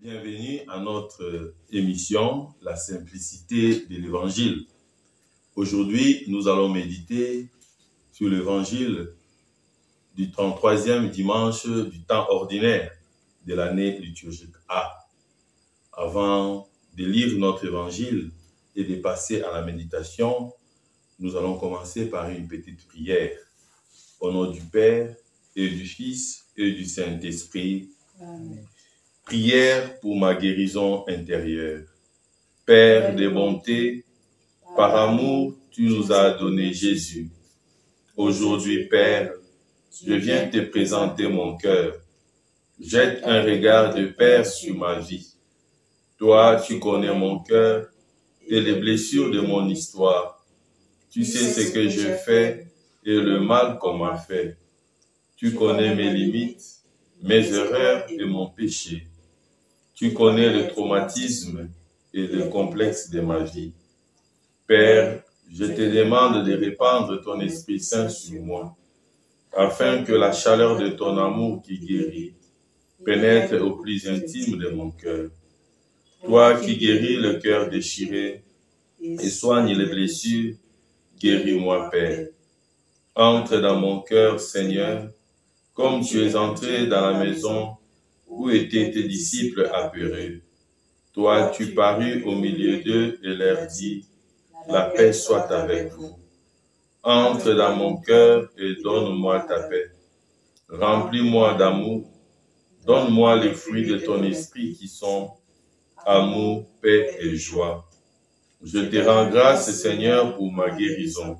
Bienvenue à notre émission, La simplicité de l'Évangile. Aujourd'hui, nous allons méditer sur l'Évangile du 33e dimanche du temps ordinaire de l'année liturgique A. Avant de lire notre Évangile et de passer à la méditation, nous allons commencer par une petite prière. Au nom du Père et du Fils et du Saint-Esprit. Amen. Prière pour ma guérison intérieure. Père de bonté, par amour, tu nous as donné Jésus. Aujourd'hui, Père, je viens te présenter mon cœur. Jette un regard de Père sur ma vie. Toi, tu connais mon cœur et les blessures de mon histoire. Tu sais ce que je fais et le mal qu'on m'a fait. Tu connais mes limites, mes erreurs et mon péché. Tu connais le traumatisme et le complexe de ma vie. Père, je te demande de répandre ton Esprit Saint sur moi, afin que la chaleur de ton amour qui guérit pénètre au plus intime de mon cœur. Toi qui guéris le cœur déchiré et soignes les blessures, guéris-moi, Père. Entre dans mon cœur, Seigneur, comme tu es entré dans la maison où étaient tes disciples apeurés. Toi, tu parus au milieu d'eux et leur dis, la paix soit avec vous. Entre dans mon cœur et donne-moi ta paix. Remplis-moi d'amour. Donne-moi les fruits de ton esprit qui sont amour, paix et joie. Je te rends grâce, Seigneur, pour ma guérison.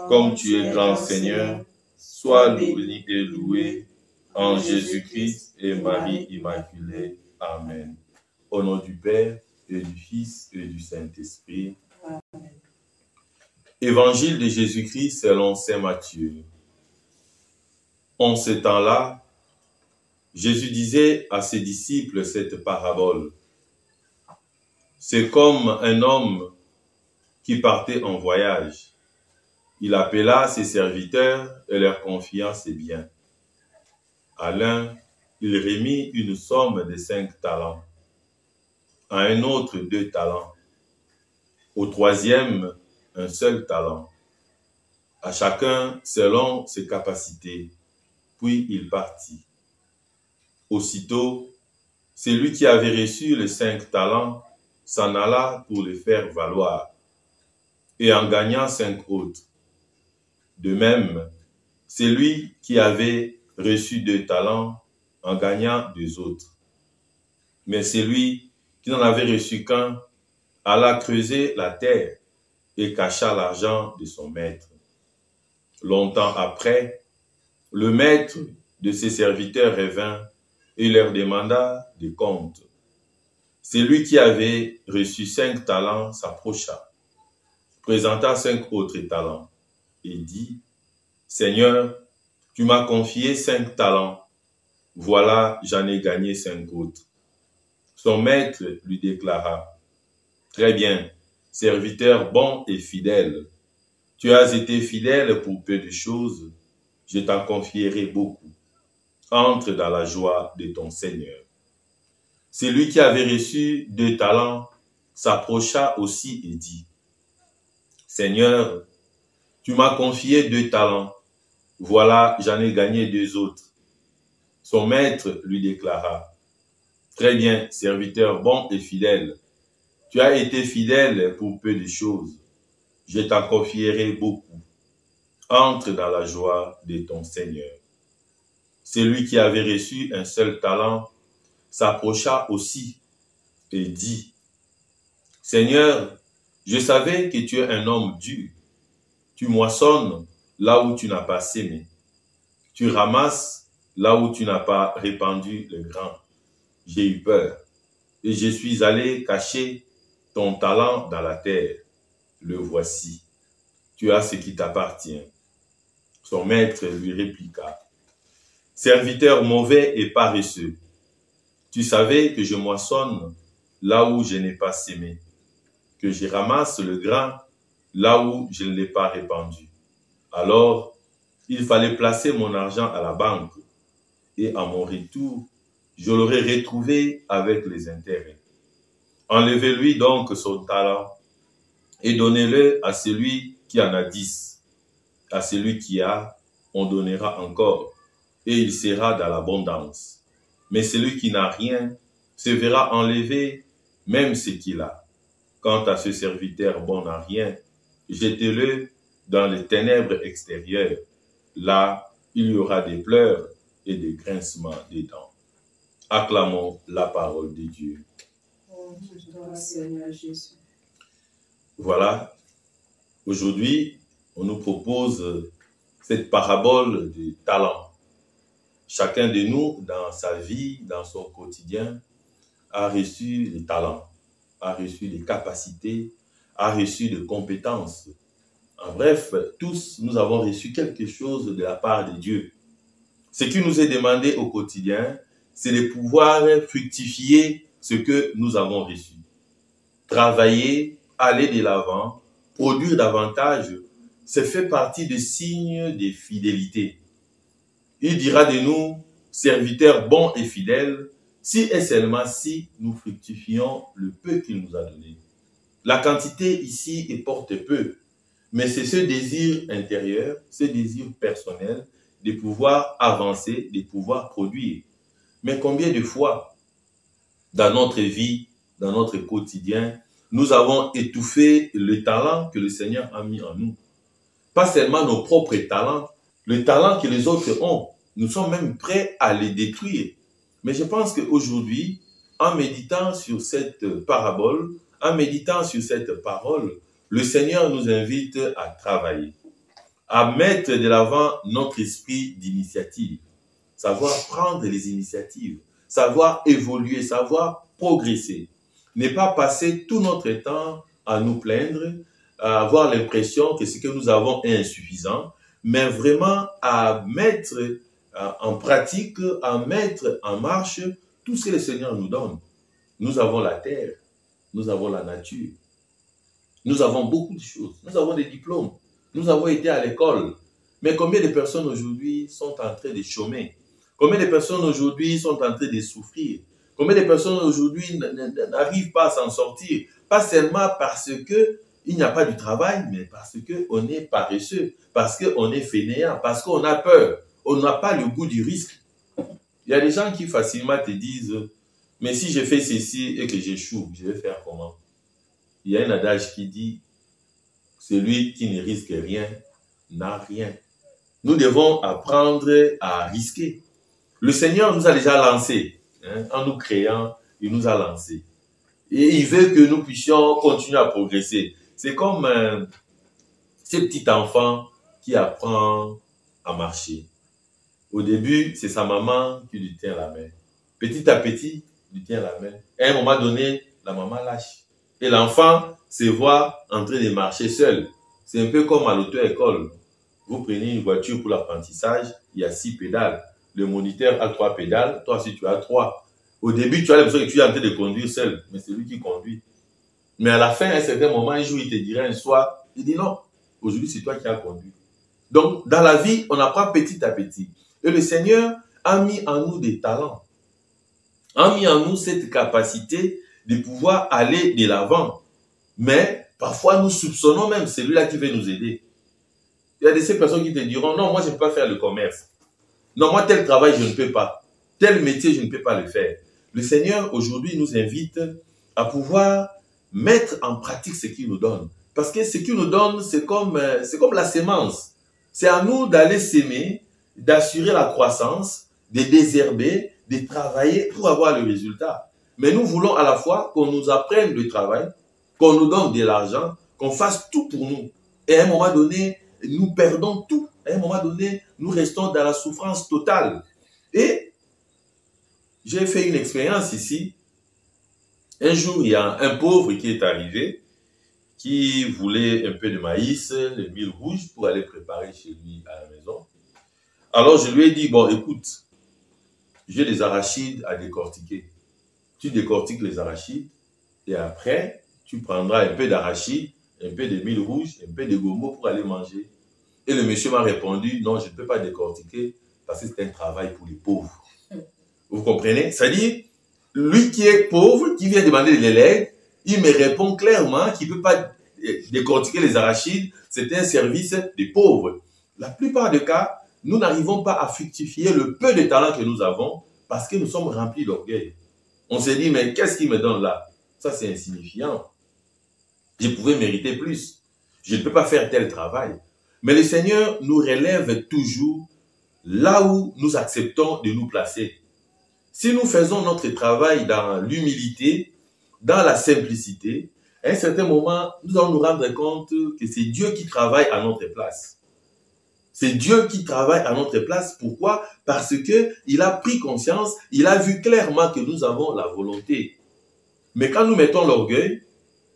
Comme tu es grand, Seigneur, sois béni et loué en Jésus-Christ et Marie Immaculée. Amen. Au nom du Père et du Fils et du Saint-Esprit. Amen. Évangile de Jésus-Christ selon saint Matthieu. En ce temps-là, Jésus disait à ses disciples cette parabole. C'est comme un homme qui partait en voyage. Il appela ses serviteurs et leur confia ses biens. À l'un, il remit une somme de 5 talents. À un autre, 2 talents. Au troisième, un seul talent. À chacun selon ses capacités. Puis il partit. Aussitôt, celui qui avait reçu les 5 talents s'en alla pour les faire valoir, et en gagna 5 autres. De même, celui qui avait reçu 2 talents en gagna 2 autres. Mais celui qui n'en avait reçu qu'un alla creuser la terre et cacha l'argent de son maître. Longtemps après, le maître de ses serviteurs revint et leur demanda des comptes. Celui qui avait reçu 5 talents s'approcha, présenta 5 autres talents et dit, « Seigneur, tu m'as confié 5 talents. Voilà, j'en ai gagné 5 autres. » Son maître lui déclara, « Très bien, serviteur bon et fidèle. Tu as été fidèle pour peu de choses, je t'en confierai beaucoup. Entre dans la joie de ton Seigneur. » Celui qui avait reçu 2 talents s'approcha aussi et dit, « Seigneur, tu m'as confié 2 talents. Voilà, j'en ai gagné 2 autres. » Son maître lui déclara, « Très bien, serviteur bon et fidèle. Tu as été fidèle pour peu de choses. Je t'en confierai beaucoup. Entre dans la joie de ton Seigneur. » Celui qui avait reçu un seul talent s'approcha aussi et dit, « Seigneur, je savais que tu es un homme dur. Tu moissonnes là où tu n'as pas sémé. Tu ramasses là où tu n'as pas répandu le grain. J'ai eu peur et je suis allé cacher ton talent dans la terre. Le voici. Tu as ce qui t'appartient. » Son maître lui répliqua, « Serviteur mauvais et paresseux, tu savais que je moissonne là où je n'ai pas sémé, que je ramasse le grain là où je ne l'ai pas répandu. Alors, il fallait placer mon argent à la banque, et à mon retour, je l'aurai retrouvé avec les intérêts. Enlevez-lui donc son talent et donnez-le à celui qui en a 10. À celui qui a, on donnera encore, et il sera dans l'abondance. Mais celui qui n'a rien se verra enlever même ce qu'il a. Quant à ce serviteur bon à rien, jetez-le dans les ténèbres extérieures. Là, il y aura des pleurs et des grincements des dents. Acclamons la parole de Dieu. Voilà, aujourd'hui, on nous propose cette parabole du talent. Chacun de nous, dans sa vie, dans son quotidien, a reçu des talents, a reçu des capacités, a reçu des compétences. En bref, tous, nous avons reçu quelque chose de la part de Dieu. Ce qui nous est demandé au quotidien, c'est de pouvoir fructifier ce que nous avons reçu. Travailler, aller de l'avant, produire davantage, ça fait partie des signes de fidélité. Il dira de nous, serviteurs bons et fidèles, si et seulement si nous fructifions le peu qu'il nous a donné. La quantité ici importe peu, mais c'est ce désir intérieur, ce désir personnel de pouvoir avancer, de pouvoir produire. Mais combien de fois, dans notre vie, dans notre quotidien, nous avons étouffé le talent que le Seigneur a mis en nous. Pas seulement nos propres talents, le talent que les autres ont. Nous sommes même prêts à les détruire. Mais je pense qu'aujourd'hui, en méditant sur cette parabole, en méditant sur cette parole, le Seigneur nous invite à travailler, à mettre de l'avant notre esprit d'initiative, savoir prendre les initiatives, savoir évoluer, savoir progresser. Ne pas passer tout notre temps à nous plaindre, à avoir l'impression que ce que nous avons est insuffisant, mais vraiment à mettre en pratique, à mettre en marche tout ce que le Seigneur nous donne. Nous avons la terre, nous avons la nature, nous avons beaucoup de choses, nous avons des diplômes, nous avons été à l'école. Mais combien de personnes aujourd'hui sont en train de chômer? Combien de personnes aujourd'hui sont en train de souffrir? Combien de personnes aujourd'hui n'arrivent pas à s'en sortir? Pas seulement parce qu'il n'y a pas de travail, mais parce qu'on est paresseux, parce qu'on est fainéant, parce qu'on a peur. On n'a pas le goût du risque. Il y a des gens qui facilement te disent « Mais si je fais ceci et que j'échoue, je vais faire comment ?» Il y a un adage qui dit « Celui qui ne risque rien n'a rien ». Nous devons apprendre à risquer. Le Seigneur nous a déjà lancés. En nous créant, il nous a lancés. Et il veut que nous puissions continuer à progresser. C'est comme ce petit enfant qui apprend à marcher. Au début, c'est sa maman qui lui tient la main. Petit à petit, il lui tient la main. Et à un moment donné, la maman lâche. Et l'enfant se voit en train de marcher seul. C'est un peu comme à l'auto-école. Vous prenez une voiture pour l'apprentissage, il y a 6 pédales. Le moniteur a 3 pédales, toi aussi tu as 3. Au début, tu as l'impression que tu es en train de conduire seul, mais c'est lui qui conduit. Mais à la fin, à un certain moment, un jour, il te dirait un soir, il dit non, aujourd'hui c'est toi qui as conduit. Donc, dans la vie, on apprend petit à petit. Et le Seigneur a mis en nous des talents, a mis en nous cette capacité de pouvoir aller de l'avant. Mais parfois, nous soupçonnons même celui-là qui veut nous aider. Il y a de ces personnes qui te diront, non, moi je ne peux pas faire le commerce. Non, moi tel travail, je ne peux pas. Tel métier, je ne peux pas le faire. Le Seigneur, aujourd'hui, nous invite à pouvoir mettre en pratique ce qu'il nous donne. Parce que ce qu'il nous donne, c'est comme la sémence. C'est à nous d'aller s'aimer, d'assurer la croissance, de désherber, de travailler pour avoir le résultat. Mais nous voulons à la fois qu'on nous apprenne le travail, qu'on nous donne de l'argent, qu'on fasse tout pour nous. Et à un moment donné, nous perdons tout. À un moment donné, nous restons dans la souffrance totale. Et j'ai fait une expérience ici. Un jour, il y a un pauvre qui est arrivé, qui voulait un peu de maïs, de mil rouge pour aller préparer chez lui à la maison. Alors je lui ai dit, bon écoute, j'ai des arachides à décortiquer. Tu décortiques les arachides et après, tu prendras un peu d'arachides, un peu de mil rouge, un peu de gombo pour aller manger. Et le monsieur m'a répondu, non, je ne peux pas décortiquer parce que c'est un travail pour les pauvres. Vous comprenez? C'est-à-dire, lui qui est pauvre, qui vient demander de l'aide, il me répond clairement qu'il ne peut pas décortiquer les arachides, c'est un service des pauvres. La plupart des cas, nous n'arrivons pas à fructifier le peu de talent que nous avons parce que nous sommes remplis d'orgueil. On se dit, mais qu'est-ce qu'il me donne là? Ça, c'est insignifiant. Je pouvais mériter plus. Je ne peux pas faire tel travail. Mais le Seigneur nous relève toujours là où nous acceptons de nous placer. Si nous faisons notre travail dans l'humilité, dans la simplicité, à un certain moment, nous allons nous rendre compte que c'est Dieu qui travaille à notre place. C'est Dieu qui travaille à notre place. Pourquoi? Parce qu'il a pris conscience, il a vu clairement que nous avons la volonté. Mais quand nous mettons l'orgueil,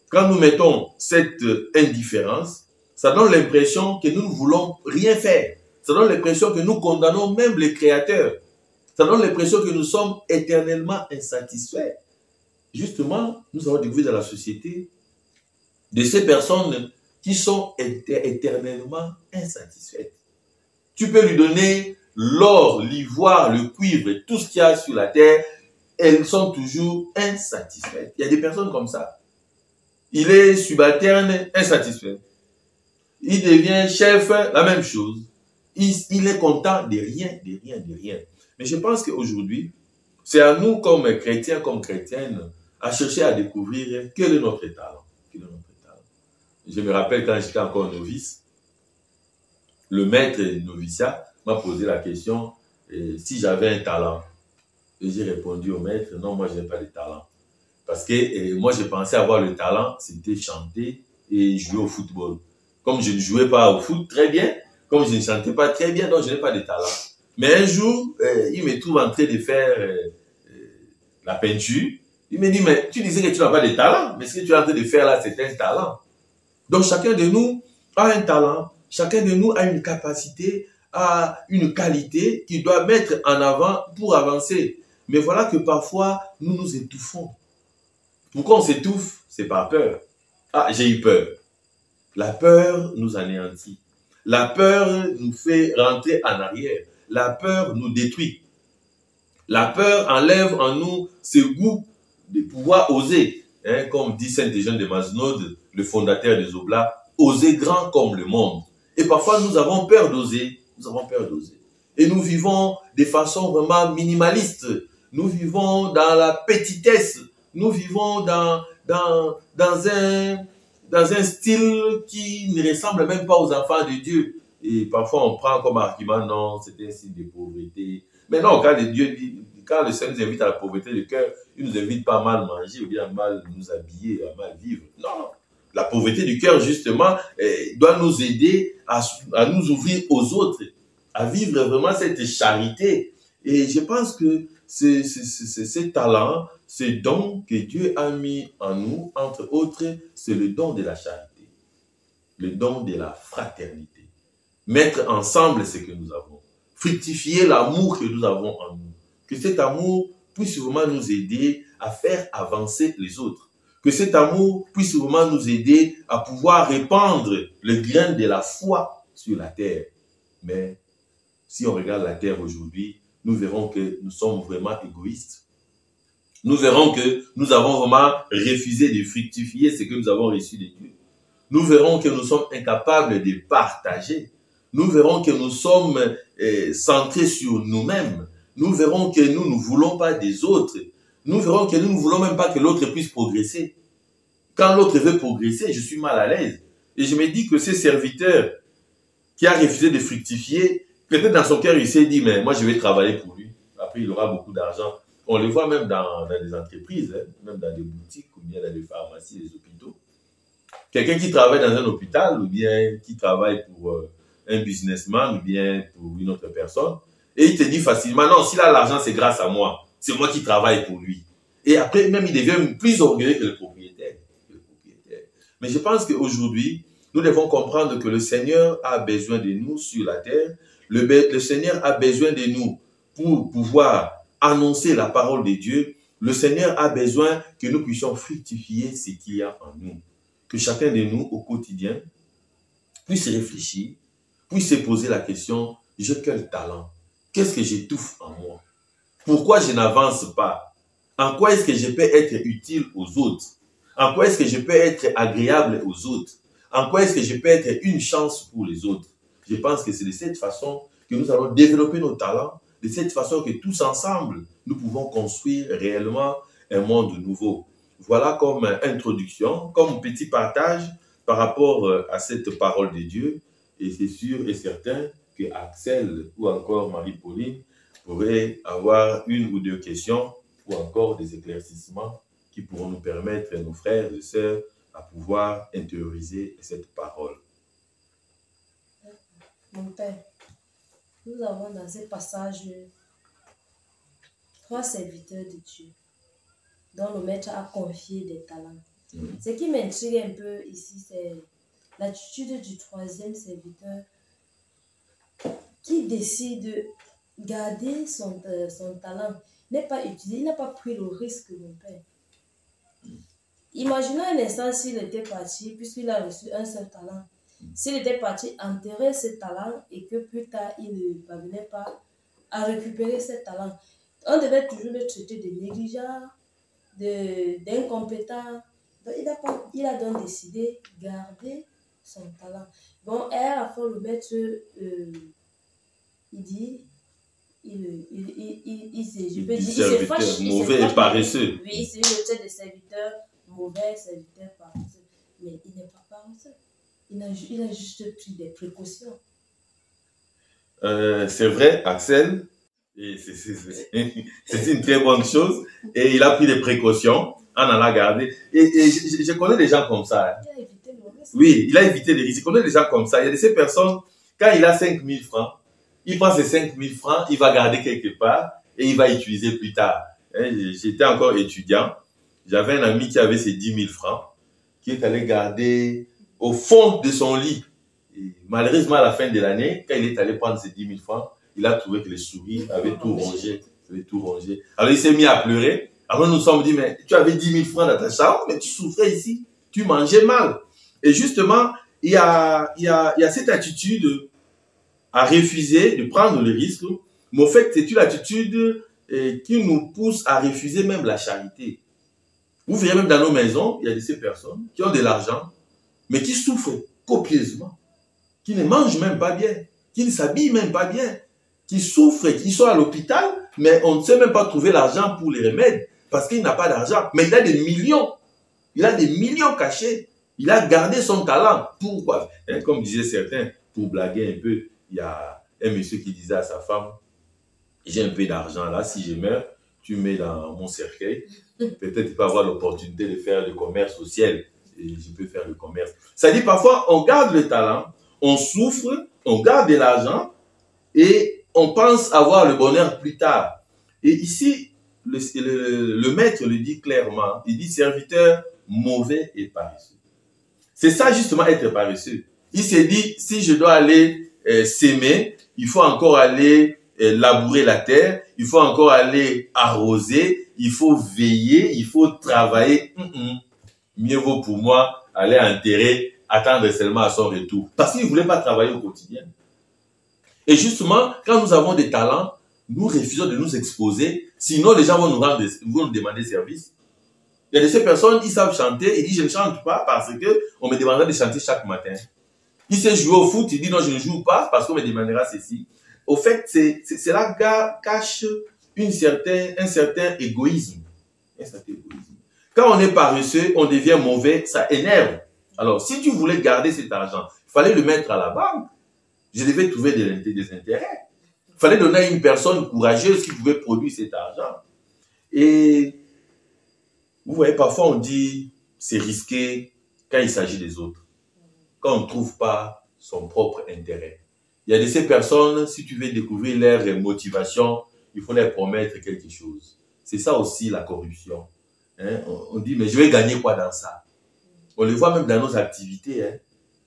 quand nous mettons cette indifférence, ça donne l'impression que nous ne voulons rien faire. Ça donne l'impression que nous condamnons même les créateurs. Ça donne l'impression que nous sommes éternellement insatisfaits. Justement, nous avons découvert dans la société de ces personnes qui sont éternellement insatisfaites. Tu peux lui donner l'or, l'ivoire, le cuivre, tout ce qu'il y a sur la terre, elles sont toujours insatisfaites. Il y a des personnes comme ça. Il est subalterne, insatisfait. Il devient chef, la même chose. Il est content de rien, de rien, de rien. Mais je pense qu'aujourd'hui, c'est à nous comme chrétiens, comme chrétiennes, à chercher à découvrir quel est notre talent. Quel est notre talent. Je me rappelle quand j'étais encore novice, le maître noviciat m'a posé la question si j'avais un talent. Et j'ai répondu au maître, non, moi je n'ai pas de talent. Parce que moi je pensais avoir le talent, c'était chanter et jouer au football. Comme je ne jouais pas au foot très bien, comme je ne chantais pas très bien, donc je n'ai pas de talent. Mais un jour, il me trouve en train de faire la peinture. Il me dit, mais tu disais que tu n'as pas de talent, mais ce que tu es en train de faire là, c'est un talent. Donc chacun de nous a un talent, chacun de nous a une capacité, a une qualité qu'il doit mettre en avant pour avancer. Mais voilà que parfois, nous nous étouffons. Pourquoi on s'étouffe? C'est par peur. Ah, j'ai eu peur. La peur nous anéantit. La peur nous fait rentrer en arrière. La peur nous détruit. La peur enlève en nous ce goût de pouvoir oser. Hein, comme dit Saint-Eugène de Mazenod, le fondateur des Oblats, oser grand comme le monde. Et parfois, nous avons peur d'oser. Nous avons peur d'oser. Et nous vivons de façon vraiment minimaliste. Nous vivons dans la petitesse. Nous vivons dans un style qui ne ressemble même pas aux enfants de Dieu. Et parfois, on prend comme argument, non, c'est un signe de pauvreté. Mais non, quand le Seigneur nous invite à la pauvreté de cœur, il ne nous invite pas à mal manger ou bien à mal nous habiller, à mal vivre. Non, la pauvreté du cœur, justement, doit nous aider à nous ouvrir aux autres, à vivre vraiment cette charité. Et je pense que ces talents, ce don que Dieu a mis en nous, entre autres, c'est le don de la charité, le don de la fraternité. Mettre ensemble ce que nous avons, fructifier l'amour que nous avons en nous. Que cet amour puisse vraiment nous aider à faire avancer les autres. Que cet amour puisse vraiment nous aider à pouvoir répandre le grain de la foi sur la terre. Mais si on regarde la terre aujourd'hui, nous verrons que nous sommes vraiment égoïstes. Nous verrons que nous avons vraiment refusé de fructifier ce que nous avons reçu de Dieu. Nous verrons que nous sommes incapables de partager. Nous verrons que nous sommes centrés sur nous-mêmes. Nous verrons que nous ne voulons pas des autres. Nous verrons que nous ne voulons même pas que l'autre puisse progresser. Quand l'autre veut progresser, je suis mal à l'aise. Et je me dis que ce serviteur qui a refusé de fructifier, peut-être dans son cœur, il s'est dit, mais moi je vais travailler pour lui. Après, il aura beaucoup d'argent. On le voit même dans des entreprises, hein, même dans des boutiques ou bien dans des pharmacies, des hôpitaux. Quelqu'un qui travaille dans un hôpital ou bien qui travaille pour un businessman ou bien pour une autre personne, et il te dit facilement, non, s'il a l'argent, c'est grâce à moi. C'est moi qui travaille pour lui. Et après, même, il devient plus orgueilleux que le propriétaire. Mais je pense qu'aujourd'hui, nous devons comprendre que le Seigneur a besoin de nous sur la terre. Le Seigneur a besoin de nous pour pouvoir annoncer la parole de Dieu. Le Seigneur a besoin que nous puissions fructifier ce qu'il y a en nous. Que chacun de nous, au quotidien, puisse réfléchir, puisse se poser la question, j'ai quel talent? Qu'est-ce que j'étouffe en moi? Pourquoi je n'avance pas? En quoi est-ce que je peux être utile aux autres? En quoi est-ce que je peux être agréable aux autres? En quoi est-ce que je peux être une chance pour les autres? Je pense que c'est de cette façon que nous allons développer nos talents, de cette façon que tous ensemble, nous pouvons construire réellement un monde nouveau. Voilà comme introduction, comme petit partage par rapport à cette parole de Dieu. Et c'est sûr et certain que Axel ou encore Marie-Pauline pourraient avoir une ou deux questions ou encore des éclaircissements qui pourront nous permettre, nos frères et sœurs, à pouvoir intérioriser cette parole. Mon Père, nous avons dans ce passage 3 serviteurs de Dieu dont le Maître a confié des talents. Ce qui m'intrigue un peu ici, c'est l'attitude du 3e serviteur qui décide de garder son talent. Il n'est pas utilisé, il n'a pas pris le risque, mon Père. Imaginons un instant s'il était parti, puisqu'il a reçu un seul talent. S'il était parti enterrer ce talent et que plus tard il ne parvenait pas à récupérer ce talent, on devait toujours le traiter de négligent, d'incompétent. Donc il a donc décidé de garder son talent. Bon, et à la fin, le maître, il dit, il se fâche. Mauvais et paresseux. Oui, c'est le trait de serviteur mauvais, serviteur paresseux. Mais il n'est pas paresseux. Il a juste pris des précautions. C'est vrai, Axel. C'est une très bonne chose. Et il a pris des précautions en allant garder. Et je connais des gens comme ça. Il a évité le risque. Oui, il a évité les risques. Je connais des gens comme ça. Il y a de ces personnes, quand il a 5 000 francs, il prend ces 5 000 francs, il va garder quelque part et il va utiliser plus tard. J'étais encore étudiant. J'avais un ami qui avait ses 10 000 francs, qui est allé garder au fond de son lit. Et malheureusement, à la fin de l'année, quand il est allé prendre ses 10 000 francs, il a trouvé que les souris avaient tout rongé. Alors il s'est mis à pleurer. Alors nous nous sommes dit, mais tu avais 10 000 francs dans ta chambre, mais tu souffrais ici. Tu mangeais mal. Et justement, il y a cette attitude à refuser de prendre le risque. Mais au fait, c'est une attitude qui nous pousse à refuser même la charité. Vous verrez même dans nos maisons, il y a de ces personnes qui ont de l'argent, mais qui souffrent copieusement, qui ne mangent même pas bien, qui ne s'habillent même pas bien, qui souffrent, qui sont à l'hôpital, mais on ne sait même pas trouver l'argent pour les remèdes, parce qu'il n'a pas d'argent. Mais il a des millions. Il a des millions cachés. Il a gardé son talent. Pourquoi? Comme disaient certains, pour blaguer un peu, il y a un monsieur qui disait à sa femme, j'ai un peu d'argent là, si je meurs, tu mets dans mon cercueil. Peut-être tu peux avoir l'opportunité de faire le commerce au ciel. Et je peux faire le commerce. Ça dit parfois, on garde le talent, on souffre, on garde de l'argent et on pense avoir le bonheur plus tard. Et ici, le maître le dit clairement. Il dit serviteur mauvais et paresseux. C'est ça justement être paresseux. Il s'est dit, si je dois aller s'aimer, il faut encore aller labourer la terre, il faut encore aller arroser, il faut veiller, il faut travailler. Mieux vaut pour moi aller enterrer, attendre seulement à son retour. Parce qu'il ne voulait pas travailler au quotidien. Et justement, quand nous avons des talents, nous refusons de nous exposer, sinon les gens vont nous demander service. Il y a de ces personnes, ils savent chanter, ils disent je ne chante pas parce qu'on me demandera de chanter chaque matin. Il sait jouer au foot, il dit non je ne joue pas parce qu'on me demandera ceci. Au fait, cela cache un certain égoïsme. Quand on est paresseux, on devient mauvais, ça énerve. Alors, si tu voulais garder cet argent, il fallait le mettre à la banque. Je devais trouver des intérêts. Il fallait donner à une personne courageuse qui pouvait produire cet argent. Et vous voyez, parfois on dit c'est risqué quand il s'agit des autres. Quand on ne trouve pas son propre intérêt. Il y a de ces personnes, si tu veux découvrir leur motivation, il faut leur promettre quelque chose. C'est ça aussi la corruption. On dit, mais je vais gagner quoi dans ça? On le voit même dans nos activités.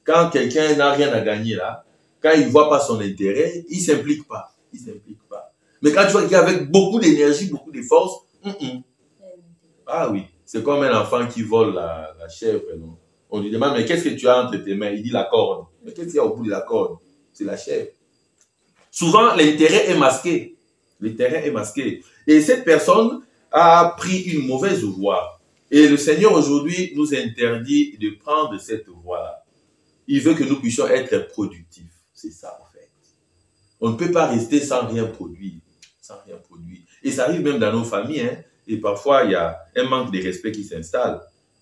Quand quelqu'un n'a rien à gagner là, quand il ne voit pas son intérêt, il ne s'implique pas. Mais quand tu vois quelqu'un avec beaucoup d'énergie, beaucoup de force, ah oui, c'est comme un enfant qui vole la chèvre. Non? On lui demande, mais qu'est-ce que tu as entre tes mains? Il dit la corde. Mais qu'est-ce qu'il y a au bout de la corde? C'est la chèvre. Souvent, l'intérêt est masqué. Le terrain est masqué. Et cette personne a pris une mauvaise voie. Et le Seigneur aujourd'hui nous interdit de prendre cette voie-là. Il veut que nous puissions être productifs. C'est ça en fait. On ne peut pas rester sans rien produire. Sans rien produire. Et ça arrive même dans nos familles. Hein. Et parfois, il y a un manque de respect qui s'installe.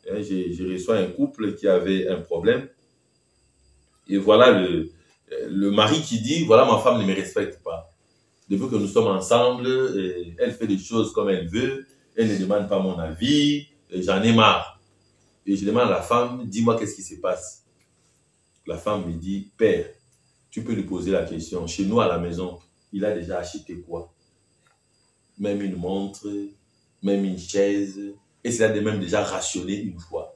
Hein, je reçois un couple qui avait un problème. Et voilà le mari qui dit, voilà, ma femme ne me respecte pas. Depuis que nous sommes ensemble, elle fait des choses comme elle veut. Elle ne demande pas mon avis. J'en ai marre. Et je demande à la femme, dis-moi qu'est-ce qui se passe. La femme me dit, père, tu peux lui poser la question. Chez nous à la maison, il a déjà acheté quoi? Même une montre, même une chaise. Et c'est là même déjà rationné une fois.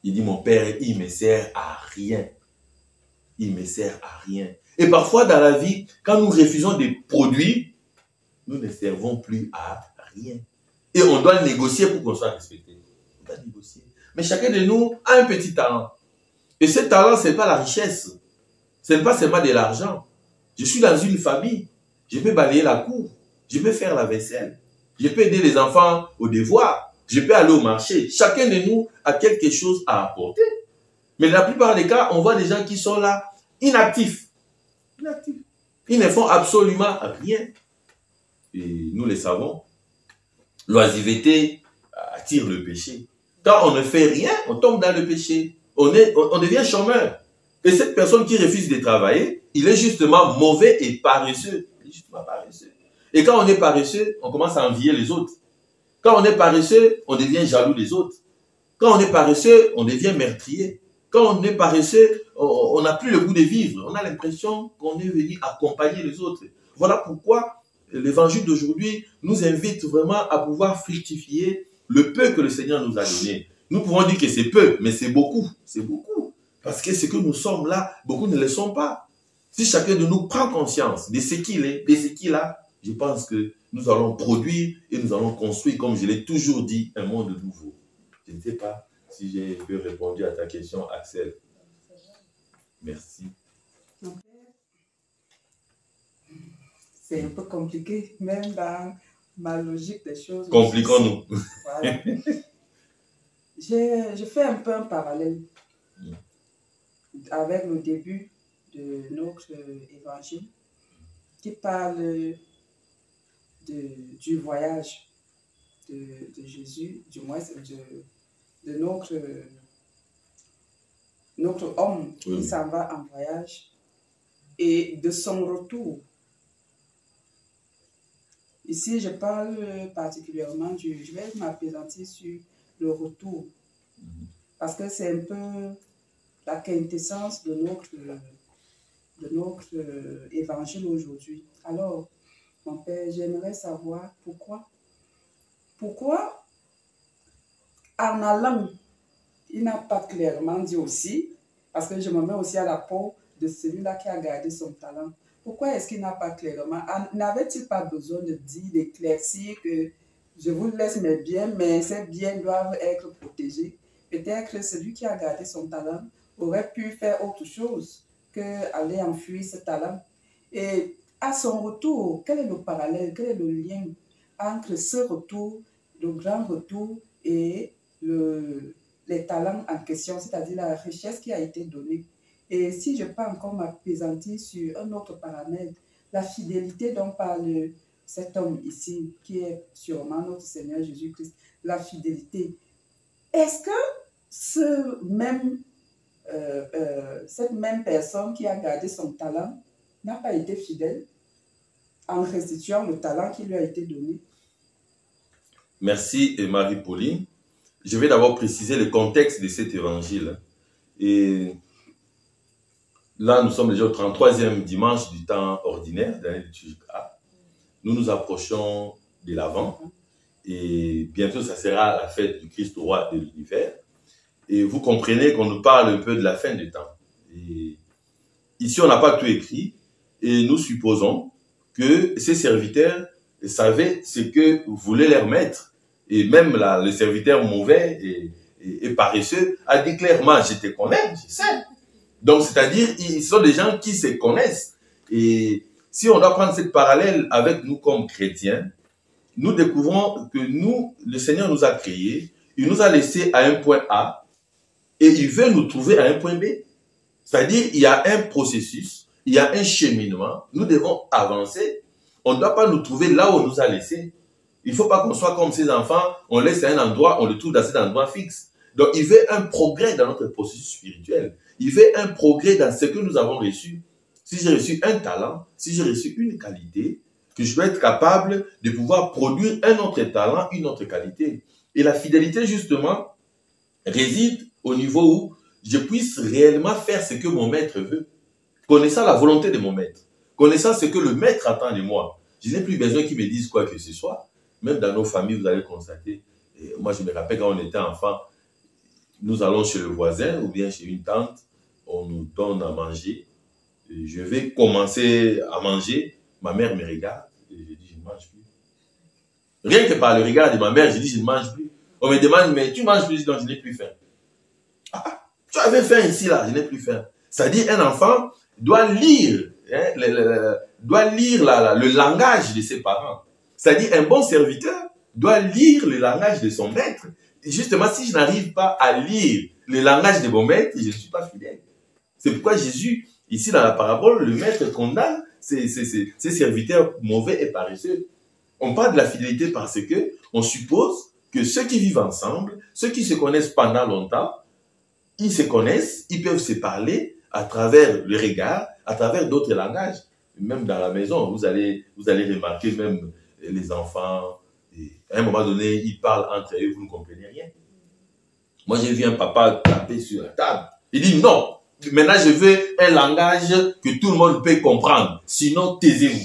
Il dit, mon père, il ne me sert à rien. Il ne me sert à rien. Et parfois dans la vie, quand nous refusons des produits, nous ne servons plus à rien. Et on doit négocier pour qu'on soit respecté. On doit négocier. Mais chacun de nous a un petit talent. Et ce talent, ce n'est pas la richesse. Ce n'est pas seulement de l'argent. Je suis dans une famille. Je peux balayer la cour. Je peux faire la vaisselle. Je peux aider les enfants au devoir. Je peux aller au marché. Chacun de nous a quelque chose à apporter. Mais la plupart des cas, on voit des gens qui sont là, inactifs. Inactifs. Ils ne font absolument rien. Et nous le savons. L'oisiveté attire le péché. Quand on ne fait rien, on tombe dans le péché. On devient chômeur. Et cette personne qui refuse de travailler, il est justement mauvais et paresseux. Il est justement paresseux. Et quand on est paresseux, on commence à envier les autres. Quand on est paresseux, on devient jaloux des autres. Quand on est paresseux, on devient meurtrier. Quand on est paresseux, on n'a plus le goût de vivre. On a l'impression qu'on est venu accompagner les autres. Voilà pourquoi l'évangile d'aujourd'hui nous invite vraiment à pouvoir fructifier le peu que le Seigneur nous a donné. Nous pouvons dire que c'est peu, mais c'est beaucoup. C'est beaucoup. Parce que ce que nous sommes là, beaucoup ne le sont pas. Si chacun de nous prend conscience de ce qu'il est, de ce qu'il a, je pense que nous allons produire et nous allons construire, comme je l'ai toujours dit, un monde nouveau. Je ne sais pas si j'ai pu répondre à ta question, Axel. Merci. C'est un peu compliqué, même dans ma logique des choses. Compliquons-nous. Voilà. Je fais un peu un parallèle avec le début de notre évangile qui parle du voyage de Jésus, du moins de notre homme qui s'en va en voyage et de son retour. Ici, je parle particulièrement je vais m'appesantir sur le retour, parce que c'est un peu la quintessence de notre évangile aujourd'hui. Alors, mon père, j'aimerais savoir pourquoi en allant, il n'a pas clairement dit aussi, parce que je me mets aussi à la peau de celui-là qui a gardé son talent. Pourquoi est-ce qu'il n'a pas clairement, n'avait-il pas besoin de dire, d'éclaircir que je vous laisse mes biens, mais ces biens doivent être protégés? Peut-être que celui qui a gardé son talent aurait pu faire autre chose qu'aller enfuir ce talent. Et à son retour, quel est le parallèle, quel est le lien entre ce retour, le grand retour et les talents en question, c'est-à-dire la richesse qui a été donnée? Et si je peux encore m'appesantir sur un autre paramètre, la fidélité dont parle cet homme ici, qui est sûrement notre Seigneur Jésus-Christ, la fidélité. Est-ce que cette même personne qui a gardé son talent n'a pas été fidèle en restituant le talent qui lui a été donné? Merci Marie-Pauline. Je vais d'abord préciser le contexte de cet évangile. Et là, nous sommes déjà au 33e dimanche du temps ordinaire de l'année liturgique A. Nous nous approchons de l'Avent. Et bientôt, ça sera la fête du Christ roi de l'univers. Et vous comprenez qu'on nous parle un peu de la fin du temps. Et ici, on n'a pas tout écrit. Et nous supposons que ces serviteurs savaient ce que voulait leur maître. Et même là, le serviteur mauvais et paresseux a dit clairement, je te connais, je sais. Donc, c'est-à-dire, ils sont des gens qui se connaissent. Et si on doit prendre cette parallèle avec nous comme chrétiens, nous découvrons que nous, le Seigneur nous a créés, il nous a laissés à un point A et il veut nous trouver à un point B. C'est-à-dire, il y a un processus, il y a un cheminement, nous devons avancer. On ne doit pas nous trouver là où on nous a laissés. Il ne faut pas qu'on soit comme ces enfants, on laisse à un endroit, on le trouve dans cet endroit fixe. Donc, il veut un progrès dans notre processus spirituel. Il veut un progrès dans ce que nous avons reçu. Si j'ai reçu un talent, si j'ai reçu une qualité, que je dois être capable de pouvoir produire un autre talent, une autre qualité. Et la fidélité, justement, réside au niveau où je puisse réellement faire ce que mon maître veut. Connaissant la volonté de mon maître, connaissant ce que le maître attend de moi. Je n'ai plus besoin qu'il me dise quoi que ce soit. Même dans nos familles, vous allez constater. Et moi, je me rappelle quand on était enfant, nous allons chez le voisin ou bien chez une tante, on nous donne à manger. Et je vais commencer à manger, ma mère me regarde et je dis je ne mange plus. Rien que par le regard de ma mère, je dis je ne mange plus. On me demande mais tu manges plus, donc je n'ai plus faim. Ah, tu avais faim ici là, je n'ai plus faim. C'est-à-dire un enfant doit lire, le langage de ses parents. C'est-à-dire un bon serviteur doit lire le langage de son maître. Et justement, si je n'arrive pas à lire le langage de mon maître, je ne suis pas fidèle. C'est pourquoi Jésus, ici dans la parabole, le maître condamne ses serviteurs mauvais et paresseux. On parle de la fidélité parce que on suppose que ceux qui vivent ensemble, ceux qui se connaissent pendant longtemps, ils se connaissent, ils peuvent se parler à travers le regard, à travers d'autres langages. Même dans la maison, vous allez remarquer même les enfants, à un moment donné, ils parlent entre eux, vous ne comprenez rien. Moi, j'ai vu un papa taper sur la table. Il dit non, maintenant je veux un langage que tout le monde peut comprendre. Sinon, taisez-vous.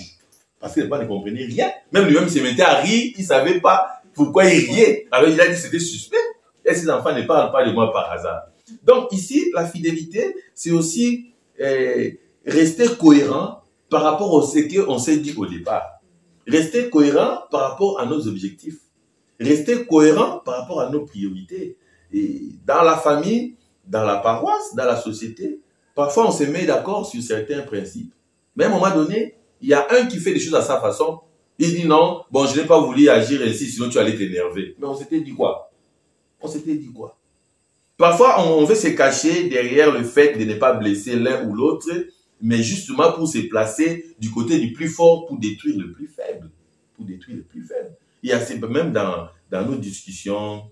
Parce que les papa ne comprenaient rien. Même lui-même se mettait à rire, il ne savait pas pourquoi il riait. Alors il a dit que c'était suspect. Et ces enfants ne parlent pas de moi par hasard. Donc ici, la fidélité, c'est aussi rester cohérent par rapport à ce qu'on s'est dit au départ. Rester cohérent par rapport à nos objectifs. Rester cohérent par rapport à nos priorités. Et dans la famille, dans la paroisse, dans la société, parfois on se met d'accord sur certains principes. Mais à un moment donné, il y a un qui fait des choses à sa façon. Il dit non, bon, je n'ai pas voulu agir ainsi, sinon tu allais t'énerver. Mais on s'était dit quoi? On s'était dit quoi? Parfois, on veut se cacher derrière le fait de ne pas blesser l'un ou l'autre, mais justement pour se placer du côté du plus fort pour détruire le plus faible. Pour détruire le plus faible. Il y a même dans nos discussions,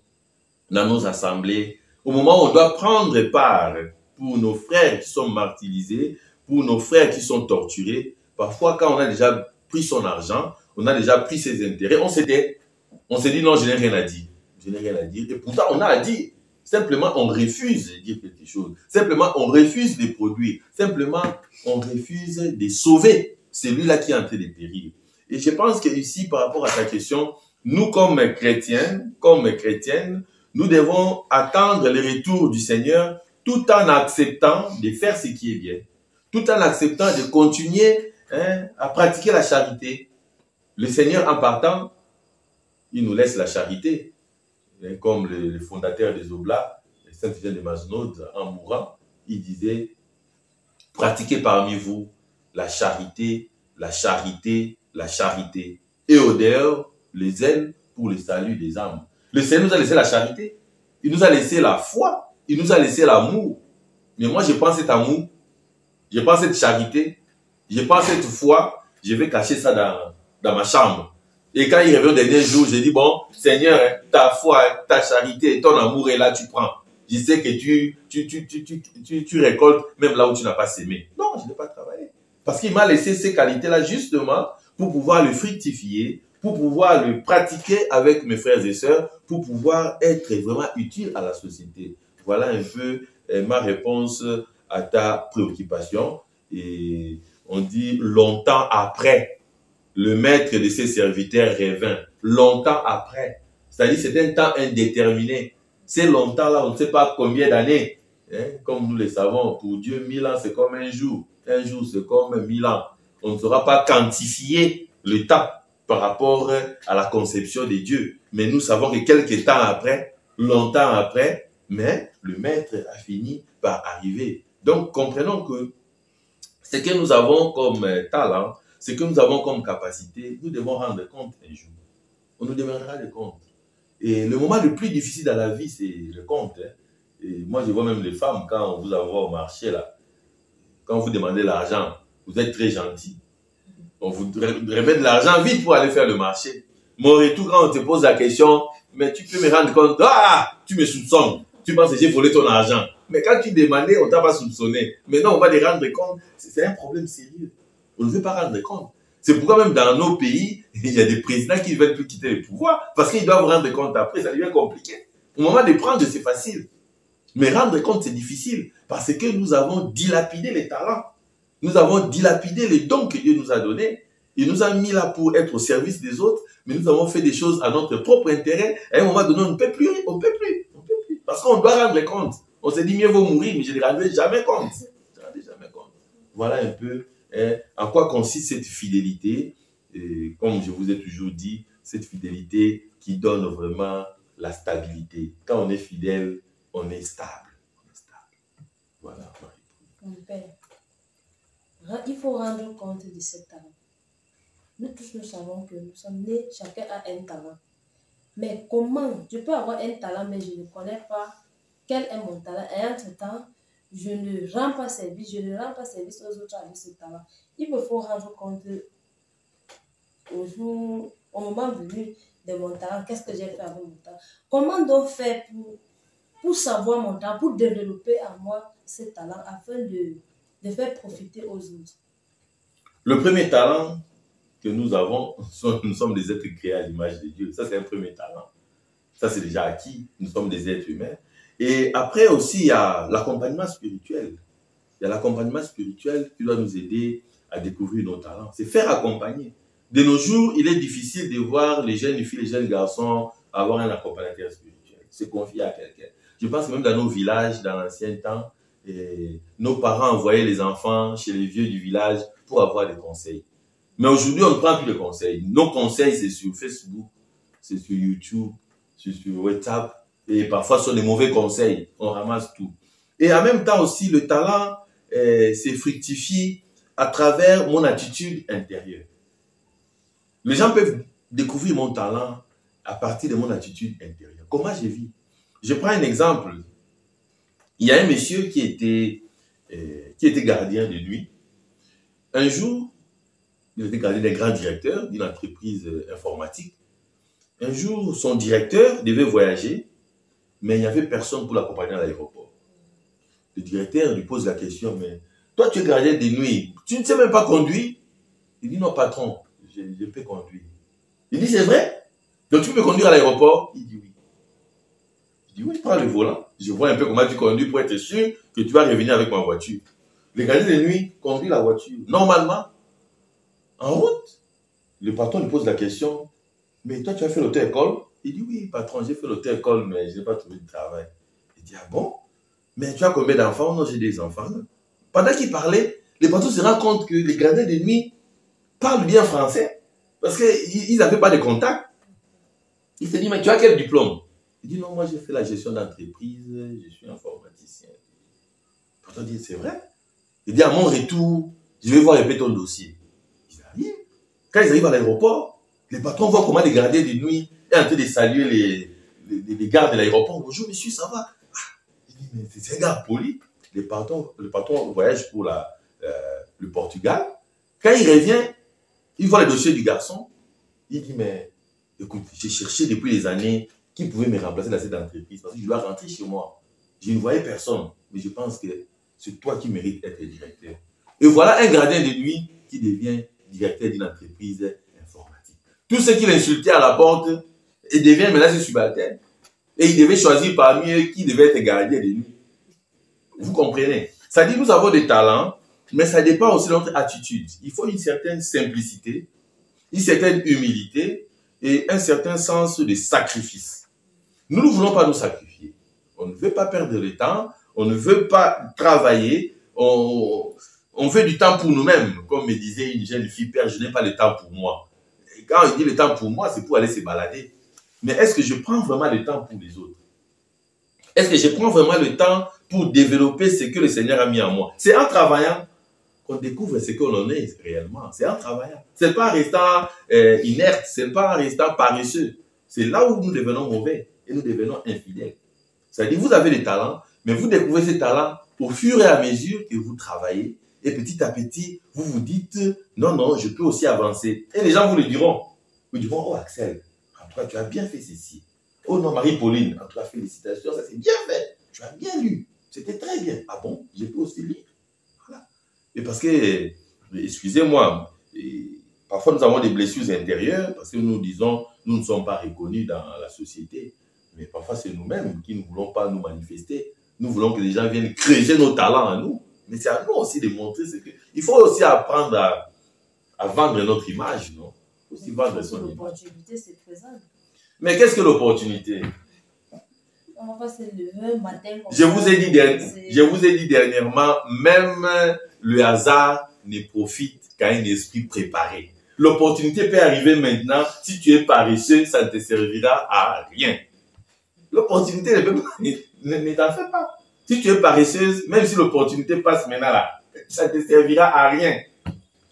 dans nos assemblées, au moment où on doit prendre part pour nos frères qui sont martyrisés, pour nos frères qui sont torturés, parfois quand on a déjà pris son argent, on a déjà pris ses intérêts, on s'est dit non, je n'ai rien à dire. Je n'ai rien à dire. Et pourtant, on a à dire. Simplement, on refuse de dire quelque chose. Simplement, on refuse de produire. Simplement, on refuse de sauver celui-là qui est en train de périr. Et je pense que ici, par rapport à ta question, nous, comme chrétiens, comme chrétiennes, nous devons attendre le retour du Seigneur tout en acceptant de faire ce qui est bien. Tout en acceptant de continuer à pratiquer la charité. Le Seigneur, en partant, il nous laisse la charité. Comme le fondateur des Oblats, Saint-Eugène de Mazenod, en mourant, il disait « Pratiquez parmi vous la charité, la charité, la charité. Et au dehors, les zèle pour le salut des âmes. » Le Seigneur nous a laissé la charité. Il nous a laissé la foi. Il nous a laissé l'amour. Mais moi, je prends cet amour, je prends cette charité, je prends cette foi, je vais cacher ça dans ma chambre. Et quand il revient au dernier jour, je dis, bon, Seigneur, ta foi, ta charité, ton amour est là, tu prends. Je sais que tu récoltes même là où tu n'as pas sémé. Non, je n'ai pas travaillé. Parce qu'il m'a laissé ces qualités-là justement pour pouvoir le fructifier, pour pouvoir le pratiquer avec mes frères et sœurs, pour pouvoir être vraiment utile à la société. Voilà un peu ma réponse à ta préoccupation. Et on dit longtemps après. Le maître de ses serviteurs revint longtemps après. C'est-à-dire c'est un temps indéterminé. C'est longtemps là, on ne sait pas combien d'années. Comme nous le savons, pour Dieu, 1000 ans c'est comme un jour. Un jour c'est comme 1000 ans. On ne saura pas quantifier le temps par rapport à la conception de Dieu. Mais nous savons que quelques temps après, longtemps après, mais le maître a fini par arriver. Donc comprenons que ce que nous avons comme talent, ce que nous avons comme capacité, nous devons rendre compte un jour. On nous demandera des comptes. Et le moment le plus difficile dans la vie, c'est le compte. Hein. Et moi, je vois même les femmes, quand on vous envoie au marché, là, quand vous demandez l'argent, vous êtes très gentil. On vous remet de l'argent vite pour aller faire le marché. Mon retour, quand on te pose la question, mais tu peux me rendre compte, ah, tu me soupçonnes. Tu penses que j'ai volé ton argent. Mais quand tu demandais, on ne t'a pas soupçonné. Maintenant, on va les rendre compte. C'est un problème sérieux. On ne veut pas rendre compte. C'est pourquoi même dans nos pays, il y a des présidents qui ne veulent plus quitter le pouvoir parce qu'ils doivent rendre compte après. Ça devient compliqué. Au moment de prendre, c'est facile. Mais rendre compte, c'est difficile parce que nous avons dilapidé les talents. Nous avons dilapidé les dons que Dieu nous a donnés. Il nous a mis là pour être au service des autres, mais nous avons fait des choses à notre propre intérêt. À un moment donné, on ne peut plus, on ne peut plus. Parce qu'on doit rendre compte. On s'est dit, mieux vaut mourir, mais je ne rendrai jamais compte. Je ne rendrai jamais compte. Voilà un peu en quoi consiste cette fidélité. Et comme je vous ai toujours dit, cette fidélité qui donne vraiment la stabilité. Quand on est fidèle, on est stable. Voilà. Mon père, il faut rendre compte de ce talent. Nous tous, nous savons que nous sommes nés, chacun a un talent. Mais comment? Je peux avoir un talent, mais je ne connais pas quel est mon talent. Et entre-temps, je ne rends pas service aux autres avec ce talent. Il me faut rendre compte au moment venu de mon talent. Qu'est-ce que j'ai fait avec mon talent? Comment donc faire pour savoir mon talent, pour développer en moi ce talent afin de faire profiter aux autres? Le premier talent que nous avons, nous sommes des êtres créés à l'image de Dieu. Ça, c'est un premier talent. Ça, c'est déjà acquis. Nous sommes des êtres humains. Et après aussi, il y a l'accompagnement spirituel. Il y a l'accompagnement spirituel qui doit nous aider à découvrir nos talents. C'est faire accompagner. De nos jours, il est difficile de voir les jeunes filles, les jeunes garçons avoir un accompagnateur spirituel. Se confier à quelqu'un. Je pense que même dans nos villages, dans l'ancien temps, nos parents envoyaient les enfants chez les vieux du village pour avoir des conseils. Mais aujourd'hui, on ne prend plus de conseils. Nos conseils, c'est sur Facebook, c'est sur YouTube, c'est sur WhatsApp. Et parfois, ce sont des mauvais conseils. On ramasse tout. Et en même temps aussi, le talent se fructifie à travers mon attitude intérieure. Les gens peuvent découvrir mon talent à partir de mon attitude intérieure. Comment je vis? Je prends un exemple. Il y a un monsieur qui était gardien de nuit. Un jour, il était gardien d'un grand directeur d'une entreprise informatique. Un jour, son directeur devait voyager, mais il n'y avait personne pour l'accompagner à l'aéroport. Le directeur lui pose la question, mais toi tu es gardien de nuit, tu ne sais même pas conduire? Il dit non patron, je peux conduire. Il dit c'est vrai? Donc tu peux conduire à l'aéroport? Il dit oui. Il dit oui, prends le volant. Je vois un peu comment tu conduis pour être sûr que tu vas revenir avec ma voiture. Le gardien de nuit conduit la voiture. Normalement, en route, le patron lui pose la question, mais toi tu as fait l'auto-école? Il dit oui patron, j'ai fait l'auto-école, mais je n'ai pas trouvé de travail. Il dit ah bon? Mais tu as combien d'enfants? Non, j'ai des enfants. Pendant qu'il parlait, le patron se rend compte que les gardiens de nuit parlent bien français. Parce qu'ils n'avaient pas de contact. Il se dit, mais tu as quel diplôme? Il dit, non, moi j'ai fait la gestion d'entreprise, je suis informaticien. Le patron dit, c'est vrai? Il dit, à mon retour, je vais voir un peu ton dossier. Ils arrivent. Quand ils arrivent à l'aéroport, les patrons voient comment les gardiens de nuit est en train de saluer les gardes de l'aéroport. Bonjour monsieur, ça va? Il dit, mais c'est un gars poli. Le patron voyage pour le Portugal. Quand il revient, il voit le dossier du garçon. Il dit, mais écoute, j'ai cherché depuis des années qui pouvait me remplacer dans cette entreprise parce que je dois rentrer chez moi. Je ne voyais personne, mais je pense que c'est toi qui mérites d'être directeur. Et voilà un gardien de nuit qui devient directeur d'une entreprise informatique. Tous ceux qui l'insultaient à la porte, ils deviennent maintenant ses subalternes. Et il devait choisir parmi eux qui devait être gardien de nuit. Vous comprenez? Ça dit, nous avons des talents, mais ça dépend aussi de notre attitude. Il faut une certaine simplicité, une certaine humilité et un certain sens de sacrifice. Nous ne voulons pas nous sacrifier. On ne veut pas perdre le temps, on ne veut pas travailler, on veut du temps pour nous-mêmes. Comme me disait une jeune fille, père, je n'ai pas le temps pour moi. Et quand il dit le temps pour moi, c'est pour aller se balader. Mais est-ce que je prends vraiment le temps pour les autres? Est-ce que je prends vraiment le temps pour développer ce que le Seigneur a mis en moi? C'est en travaillant. qu'on découvre ce que l'on est réellement. C'est en travaillant. C'est pas en restant inerte, c'est pas en restant paresseux. C'est là où nous devenons mauvais et nous devenons infidèles. C'est-à-dire, vous avez des talents, mais vous découvrez ces talents au fur et à mesure que vous travaillez. Et petit à petit, vous vous dites, non, non, je peux aussi avancer. Et les gens vous le diront. Vous diront, oh Axel, en tout cas, tu as bien fait ceci. Oh non, Marie-Pauline, en tout cas, félicitations, ça c'est bien fait. Tu as bien lu. C'était très bien. Ah bon, je peux aussi lire. Voilà. Et parce que, excusez-moi, parfois nous avons des blessures intérieures parce que nous disons, nous ne sommes pas reconnus dans la société. Mais parfois, c'est nous-mêmes qui ne voulons pas nous manifester. Nous voulons que les gens viennent creuser nos talents à nous. Mais c'est à nous aussi de montrer ce que... Il faut aussi apprendre à vendre notre image, non? Il faut aussi vendre son image. L'opportunité, c'est présent. Mais qu'est-ce que l'opportunité? On va pas se lever un matin comme je vous ai dit dernièrement, même le hasard ne profite qu'à un esprit préparé. L'opportunité peut arriver maintenant. Si tu es paresseux, ça ne te servira à rien. L'opportunité ne t'en fait pas. Si tu es paresseuse, même si l'opportunité passe maintenant là, ça ne te servira à rien.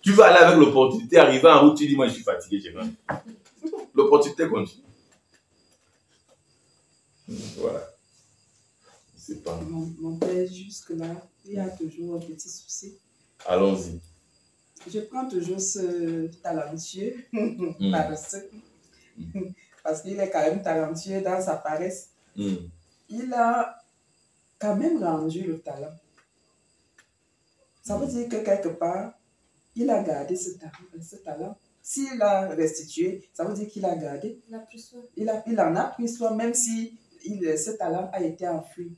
Tu vas aller avec l'opportunité, arriver en route, tu dis, moi je suis fatigué, j'ai rien. L'opportunité continue. Voilà. C'est pas... Mon père, jusque-là, il y a toujours un petit souci. Allons-y. Je prends toujours ce talentueux, paresseux, parce qu'il est quand même talentueux dans sa paresse. Il a quand même rendu le talent. Ça veut dire que quelque part, il a gardé ce talent. S'il l'a restitué, ça veut dire qu'il a gardé. Il en a pris soin, même si ce talent a été enfui.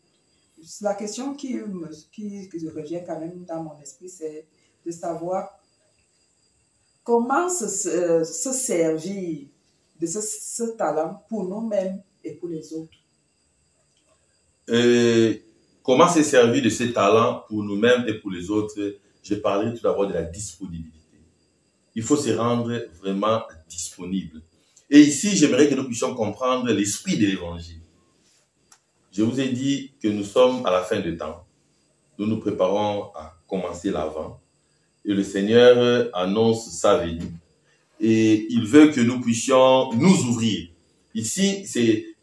La question qui revient quand même dans mon esprit, c'est de savoir comment se servir de ce talent pour nous-mêmes et pour les autres. Comment se servir de ces talents pour nous-mêmes et pour les autres? Je parlerai tout d'abord de la disponibilité. Il faut se rendre vraiment disponible. Et ici, j'aimerais que nous puissions comprendre l'esprit de l'évangile. Je vous ai dit que nous sommes à la fin du temps. Nous nous préparons à commencer l'Avent. Et le Seigneur annonce sa venue. Et il veut que nous puissions nous ouvrir. Ici,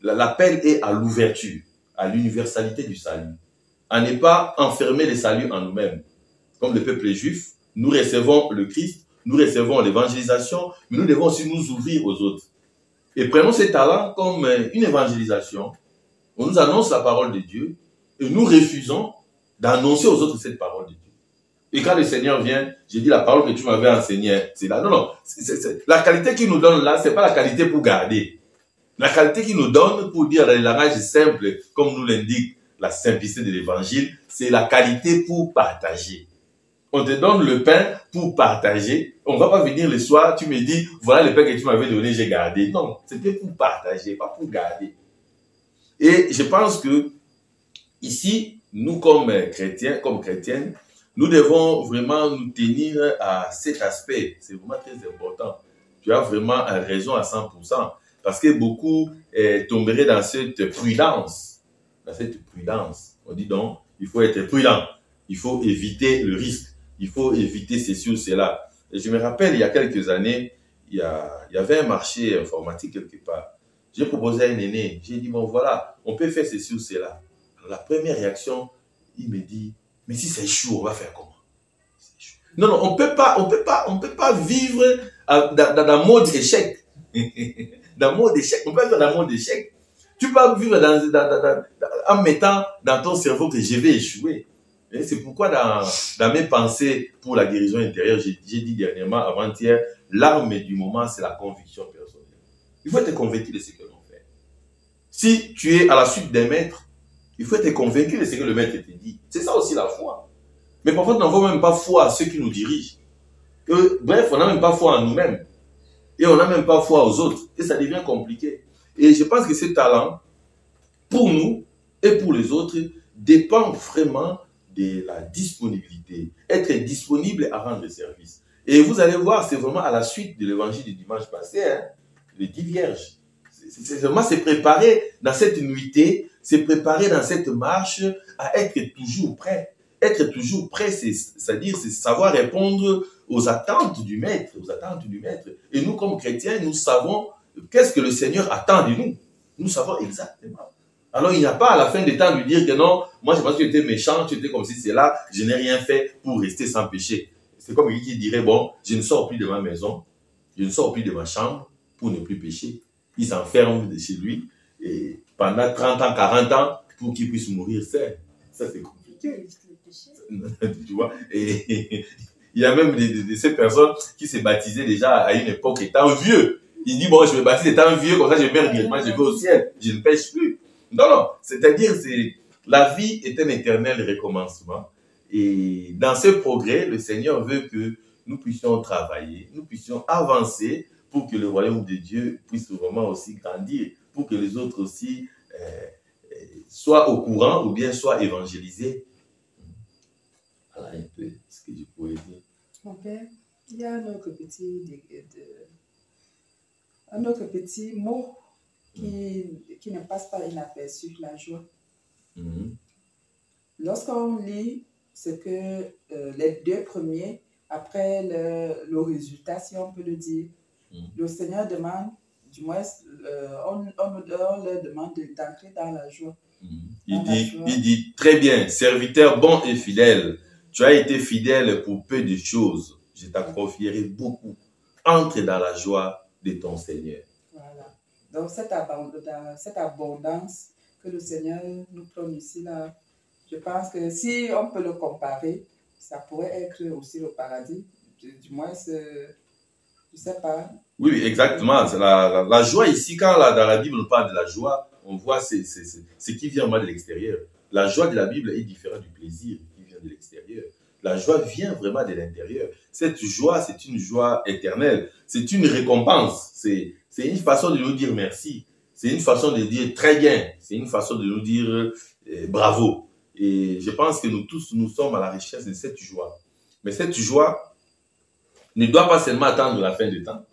l'appel est à l'ouverture, à l'universalité du salut. À ne pas enfermer le salut en nous-mêmes. Comme le peuple juif, nous recevons le Christ, nous recevons l'évangélisation, mais nous devons aussi nous ouvrir aux autres. Et prenons ces talents comme une évangélisation. On nous annonce la parole de Dieu et nous refusons d'annoncer aux autres cette parole de Dieu. Et quand le Seigneur vient, j'ai dit la parole que tu m'avais enseignée, c'est là. Non, non, la qualité qu'il nous donne là, c'est pas la qualité pour garder. La qualité qu'il nous donne pour dire dans le langage simple, comme nous l'indique la simplicité de l'évangile, c'est la qualité pour partager. On te donne le pain pour partager. On ne va pas venir le soir, tu me dis, voilà le pain que tu m'avais donné, j'ai gardé. Non, c'était pour partager, pas pour garder. Et je pense que ici, nous comme chrétiens, comme chrétiennes, nous devons vraiment nous tenir à cet aspect. C'est vraiment très important. Tu as vraiment raison à 100%. Parce que beaucoup tomberaient dans cette prudence. Dans cette prudence. On dit donc, il faut être prudent. Il faut éviter le risque. Il faut éviter ceci ou cela. Et je me rappelle, il y a quelques années, il y avait un marché informatique quelque part. J'ai proposé à un aîné. J'ai dit, bon voilà, on peut faire ceci ou cela. Alors, la première réaction, il me dit, mais si c'est chaud, on va faire comment? Non, non, on peut pas vivre dans mode échec. Dans mode échec. On peut vivre dans mode échec. Tu peux vivre en mettant dans ton cerveau que je vais échouer. Et c'est pourquoi dans mes pensées pour la guérison intérieure, j'ai dit dernièrement, avant-hier, l'arme du moment, c'est la conviction personnelle. Il faut être convaincu de ce que l'on fait. Si tu es à la suite d'un maître, il faut être convaincu de ce que le maître te dit. C'est ça aussi la foi. Mais parfois, nous n'avons même pas foi à ceux qui nous dirigent. Bref, on n'a même pas foi en nous-mêmes. Et on n'a même pas foi aux autres. Et ça devient compliqué. Et je pense que ce talent, pour nous et pour les autres, dépend vraiment de la disponibilité. Être disponible à rendre service. Et vous allez voir, c'est vraiment à la suite de l'évangile du dimanche passé, hein, les 10 vierges. C'est vraiment se préparer dans cette nuitée, se préparer dans cette marche à être toujours prêt. être toujours prêt, c'est-à-dire c'est savoir répondre aux attentes du maître, Et nous, comme chrétiens, nous savons qu'est-ce que le Seigneur attend de nous. Nous savons exactement. Alors, il n'y a pas à la fin des temps de dire que non, moi je pense que tu étais méchant, tu étais comme si c'est là, je n'ai rien fait pour rester sans péché. C'est comme lui qui dirait, bon, je ne sors plus de ma maison, je ne sors plus de ma chambre pour ne plus pécher. Il s'enferme de chez lui et pendant 30 ans, 40 ans pour qu'il puisse mourir seul. Ça, c'est compliqué. Tu vois? Et il y a même de ces personnes qui se baptisaient déjà à une époque étant vieux. Il dit, bon, je me baptise étant vieux, comme ça je meurs directement, je vais au ciel, je ne pêche plus. Non, c'est-à-dire, la vie est un éternel recommencement. Et dans ce progrès, le Seigneur veut que nous puissions travailler, nous puissions avancer pour que le royaume de Dieu puisse vraiment aussi grandir, pour que les autres aussi soient au courant ou bien soient évangélisés. Voilà un peu ce que je pourrais dire. Mon père, il y a un autre petit mot qui ne passe pas inaperçu, la joie. Lorsqu'on lit ce que les deux premiers, après le résultat, si on peut le dire, le Seigneur demande, du moins, on leur demande d'entrer dans la joie. Il dit, très bien, serviteur bon et fidèle, tu as été fidèle pour peu de choses, je t'en confierai beaucoup. Entre dans la joie de ton Seigneur. Voilà. Donc, cette abondance que le Seigneur nous prône ici, là, je pense que si on peut le comparer, ça pourrait être aussi le paradis. Du moins, je ne sais pas. Oui, exactement. La joie ici, quand dans la Bible on parle de la joie, on voit ce qui vient de l'extérieur. La joie de la Bible est différente du plaisir qui vient de l'extérieur. La joie vient vraiment de l'intérieur. Cette joie, c'est une joie éternelle. C'est une récompense. C'est une façon de nous dire merci. C'est une façon de dire très bien. C'est une façon de nous dire bravo. Et je pense que nous tous, nous sommes à la recherche de cette joie. Mais cette joie ne doit pas seulement attendre la fin du temps.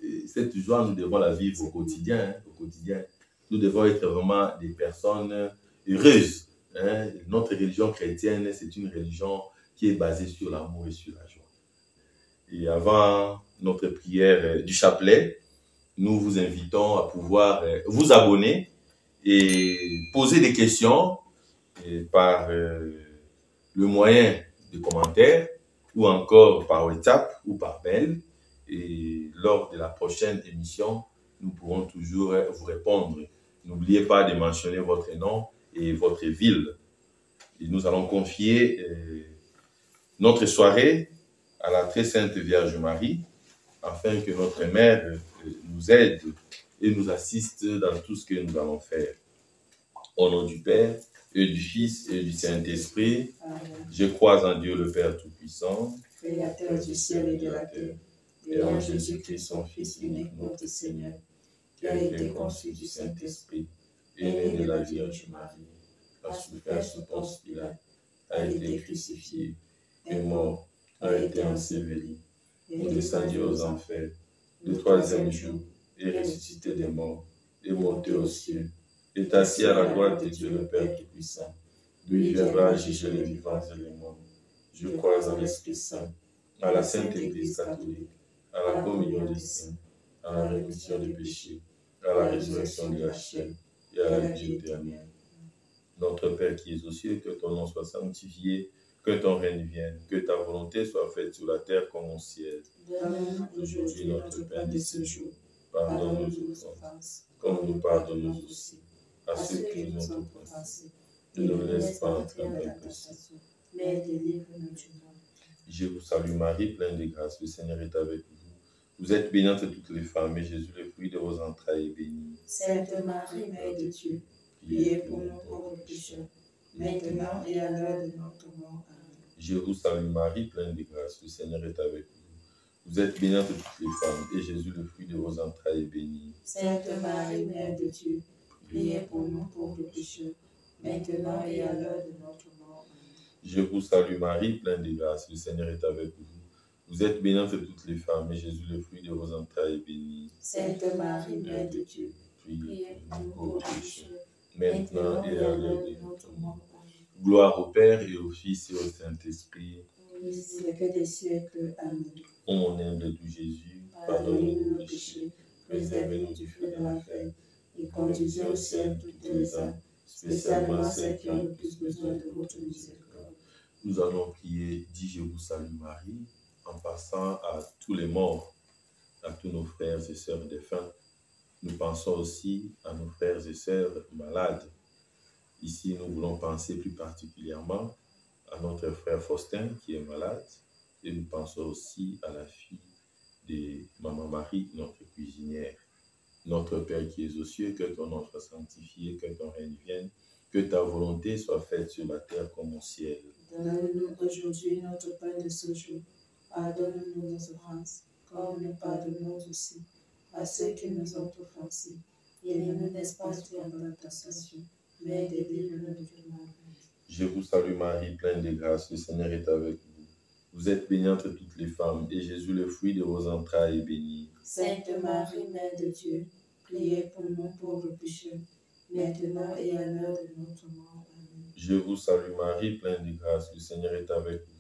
Et cette joie, nous devons la vivre au quotidien. Au quotidien. Nous devons être vraiment des personnes heureuses. Notre religion chrétienne, c'est une religion qui est basée sur l'amour et sur la joie. Et avant notre prière du chapelet, nous vous invitons à pouvoir vous abonner et poser des questions par le moyen de commentaires ou encore par WhatsApp ou par mail. Et lors de la prochaine émission, nous pourrons toujours vous répondre. N'oubliez pas de mentionner votre nom et votre ville. Et nous allons confier notre soirée à la très sainte Vierge Marie, afin que notre Mère nous aide et nous assiste dans tout ce que nous allons faire. Au nom du Père, et du Fils et du Saint-Esprit, je crois en Dieu le Père Tout-Puissant, Créateur du ciel et de la terre, et en Jésus-Christ, son Fils unique, notre Seigneur, qui a été conçu du Saint-Esprit, et né de la Vierge Marie, a souffert sous Ponce Pilate, a été crucifié, est mort, a été enseveli, est descendu aux enfers, le troisième jour, est ressuscité des morts, est monté aux cieux, est assis à la droite de Dieu le Père Tout-Puissant. Lui viendra juger les vivants et les morts. Je crois en l'Esprit Saint, à la Sainte Église catholique, à la communion des saints, à la rémission des péchés, à la résurrection de la chair et à la vie éternelle. Notre Père qui es aux cieux, que ton nom soit sanctifié, que ton règne vienne, que ta volonté soit faite sur la terre comme au ciel. Donne-nous aujourd'hui notre pain de ce jour. Pardonne-nous nos offenses, comme nous pardonnons aussi à ceux qui nous ont offensés. Ne nous laisse pas entrer en tentation, mais délivre-nous du mal. Je vous salue Marie, pleine de grâce, le Seigneur est avec vous. Vous êtes bénie entre toutes les femmes, et Jésus, le fruit de vos entrailles, est béni. Sainte Marie, Mère de Dieu, priez pour nous pauvres pécheurs, maintenant et à l'heure de notre mort. Amen. Je vous salue Marie, pleine de grâce, le Seigneur est avec vous. Vous êtes bénie entre toutes les femmes, et Jésus, le fruit de vos entrailles, est béni. Sainte Marie, Mère de Dieu, priez pour nous pauvres pécheurs, maintenant et à l'heure de notre mort. Amen. Je vous salue Marie, pleine de grâce, le Seigneur est avec vous. Vous êtes bénie entre toutes les femmes, et Jésus, le fruit de vos entrailles, est béni. Sainte Marie, Mère de Dieu, Priez priez pour pour nous nous pauvres pauvres pécheurs, pécheurs, maintenant et à l'heure de notre mort. Gloire au Père et au Fils et au Saint-Esprit. Au siècle des siècles. Amen. Ô mon humble doux Jésus, pardonnez-nous nos péchés, préservez-nous du feu de l'enfer et conduisez au ciel toutes les âmes, spécialement celles qui ont le plus besoin de votre miséricorde. Nous allons prier, dis je vous salue Marie, en passant à tous les morts, à tous nos frères et sœurs défunts. Nous pensons aussi à nos frères et sœurs malades. Ici, nous voulons penser plus particulièrement à notre frère Faustin qui est malade et nous pensons aussi à la fille de Maman Marie, notre cuisinière. Notre Père qui es aux cieux, que ton nom soit sanctifié, que ton règne vienne, que ta volonté soit faite sur la terre comme au ciel. Donne-nous aujourd'hui notre pain de ce jour. Pardonne-nous nos offenses, comme nous pardonnons aussi à ceux qui nous ont offensés. Et ne nous laisse pas entrer dans la tentation, mais délivre-nous du mal. Je vous salue Marie, pleine de grâce, le Seigneur est avec vous. Vous êtes bénie entre toutes les femmes, et Jésus, le fruit de vos entrailles, est béni. Sainte Marie, Mère de Dieu, priez pour nous pauvres pécheurs, maintenant et à l'heure de notre mort. Amen. Je vous salue Marie, pleine de grâce, le Seigneur est avec vous.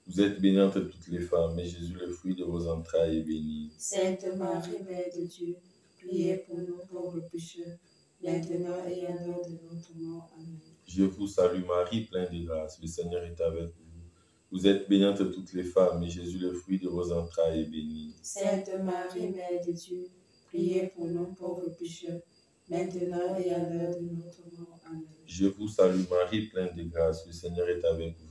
Vous êtes bénie entre toutes les femmes, et Jésus, le fruit de vos entrailles, est béni. Sainte Marie, Mère de Dieu, priez pour nous pauvres pécheurs, maintenant et à l'heure de notre mort. Amen. Je vous salue Marie, pleine de grâce, le Seigneur est avec vous. Vous êtes bénie entre toutes les femmes, et Jésus, le fruit de vos entrailles, est béni. Sainte Marie, Mère de Dieu, priez pour nous pauvres pécheurs, maintenant et à l'heure de notre mort. Amen. Je vous salue Marie, pleine de grâce, le Seigneur est avec vous.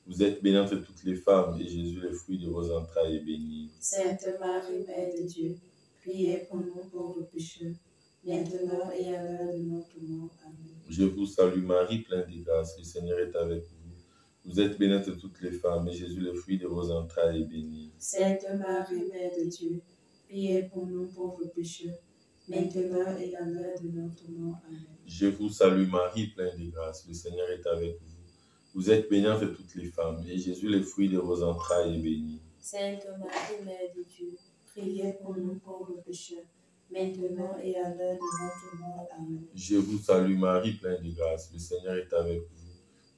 Vous êtes bénie entre toutes les femmes, et Jésus, le fruit de vos entrailles, est béni. Sainte Marie, Mère de Dieu, priez pour nous pauvres pécheurs, maintenant et à l'heure de notre mort. Amen. Je vous salue Marie, pleine de grâce, le Seigneur est avec vous. Vous êtes bénie entre toutes les femmes, et Jésus, le fruit de vos entrailles, est béni. Sainte Marie, Mère de Dieu, priez pour nous pauvres pécheurs, maintenant et à l'heure de notre mort. Amen. Je vous salue Marie, pleine de grâce, le Seigneur est avec vous. Vous êtes bénie entre toutes les femmes, et Jésus, le fruit de vos entrailles, est béni. Sainte Marie, Mère de Dieu, Priez pour nous pauvres pécheurs, maintenant et à l'heure de notre mort. Amen. Je vous salue Marie, pleine de grâce, le Seigneur est avec vous.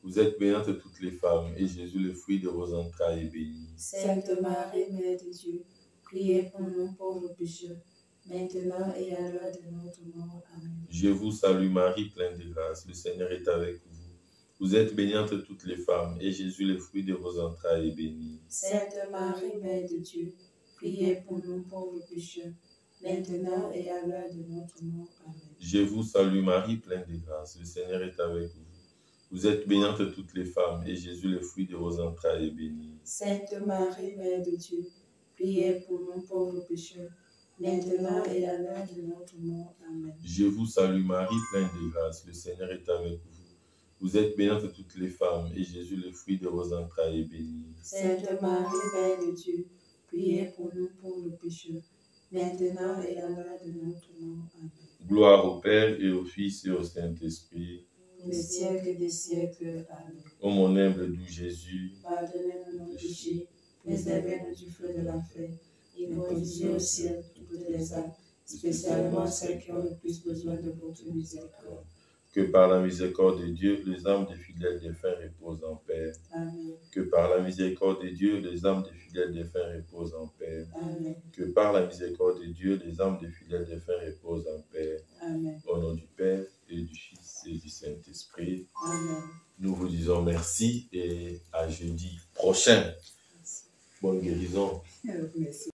Vous êtes bénie entre toutes les femmes, et Jésus, le fruit de vos entrailles, est béni. Sainte Marie, Mère de Dieu, priez pour nous pauvres pécheurs, maintenant et à l'heure de notre mort. Amen. Je vous salue Marie, pleine de grâce, le Seigneur est avec vous. Vous êtes bénie entre toutes les femmes, et Jésus, le fruit de vos entrailles, est béni. Sainte Marie, Mère de Dieu, priez pour nous pauvres pécheurs, maintenant et à l'heure de notre mort. Amen. Je vous salue Marie, pleine de grâce, le Seigneur est avec vous. Vous êtes bénie entre toutes les femmes, et Jésus, le fruit de vos entrailles, est béni. Sainte Marie, Mère de Dieu, priez pour nous pauvres pécheurs, maintenant et à l'heure de notre mort. Amen. Je vous salue Marie, pleine de grâce, le Seigneur est avec vous. Vous êtes bénie entre toutes les femmes, et Jésus, le fruit de vos entrailles, est béni. Sainte Marie, Mère de Dieu, priez pour nous pauvres pécheurs, maintenant et à l'heure de notre mort. Amen. Gloire au Père et au Fils et au Saint-Esprit. Au siècle des siècles. Amen. Ô mon humble doux Jésus, Pardonnez-nous nos péchés, préservez-nous du feu de l'enfer, et conduisez au ciel toutes les âmes, spécialement celles qui ont le plus besoin de votre miséricorde. que par la miséricorde de Dieu, les âmes des fidèles défunts reposent en paix. Amen. Que par la miséricorde de Dieu, les âmes des fidèles défunts reposent en paix. Amen. Que par la miséricorde de Dieu, les âmes des fidèles défunts reposent en paix. Amen. Au nom du Père et du Fils et du Saint-Esprit, Amen. nous vous disons merci et à jeudi prochain. Bonne guérison. Merci.